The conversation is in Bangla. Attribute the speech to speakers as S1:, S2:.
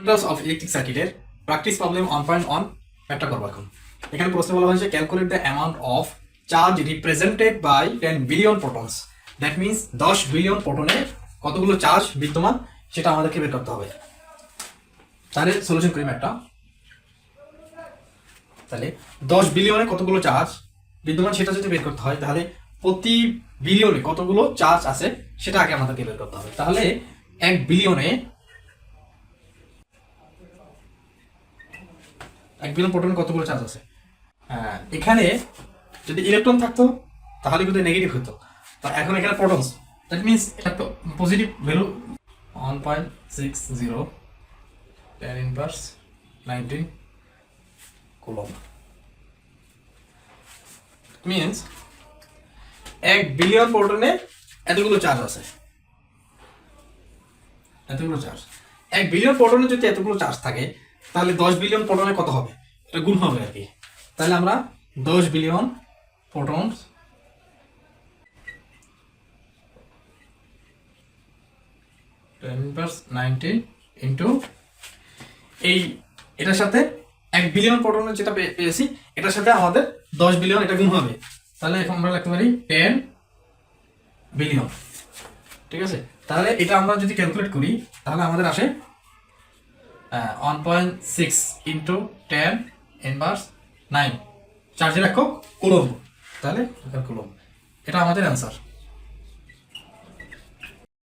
S1: ফান্ডামেন্টালস অফ ইলেকট্রিক সার্কিটের প্র্যাকটিস প্রবলেম 1.1 একটা করব এখন। এখানে প্রশ্ন বলা হয়েছে calculate the amount of charge represented by 10 billion protons. That means 10 billion প্রোটনে কতগুলো চার্জ বিদ্যমান সেটা আমাদেরকে বের করতে হবে। তাহলে সলিউশন করি একটা। তাহলে 10 বিলিয়নে কতগুলো চার্জ বিদ্যমান সেটা যদি বের করতে হয় তাহলে প্রতি বিলিয়নে কতগুলো চার্জ আছে সেটা আগে আমাদেরকে বের করতে হবে। তাহলে 1 বিলিয়নে 1 বিলিয়ন প্রোটনে কতগুলো চার্জ আছে। এখানে যদি ইলেকট্রন থাকতো তাহলে কিন্তু নেগেটিভ হতো, তো এখন এখানে প্রোটনস, দ্যাট মিন্স এটা তো positive value 1.60 10 inverse 19 coulomb. Means 1 billion প্রোটনে এতগুলো চার্জ আছে, এতগুলো চার্জ। 1 বিলিয়ন প্রোটনে যদি এতগুলো চার্জ থাকে তাহলে 10 বিলিয়ন প্রোটনে কত হবে, এটা গুণ হবে আর কি। তাহলে আমরা 10 বিলিয়ন প্রোটনস ইন্টু এই এটার সাথে 1 বিলিয়ন প্রোটনের যেটা পেয়েছি এটার সাথে আমাদের 10 বিলিয়ন এটা গুণ হবে, তাহলে এখন আমরা লিখতে পারি 10 বিলিয়ন। ঠিক আছে, তাহলে এটা আমরা যদি ক্যালকুলেট করি তাহলে আমাদের আসে 1.6 ইন্টু 10 ইনভার্স 9 চার্জের একক কুলম্ব। তাহলে কুলম্ব, এটা আমাদের অ্যান্সার।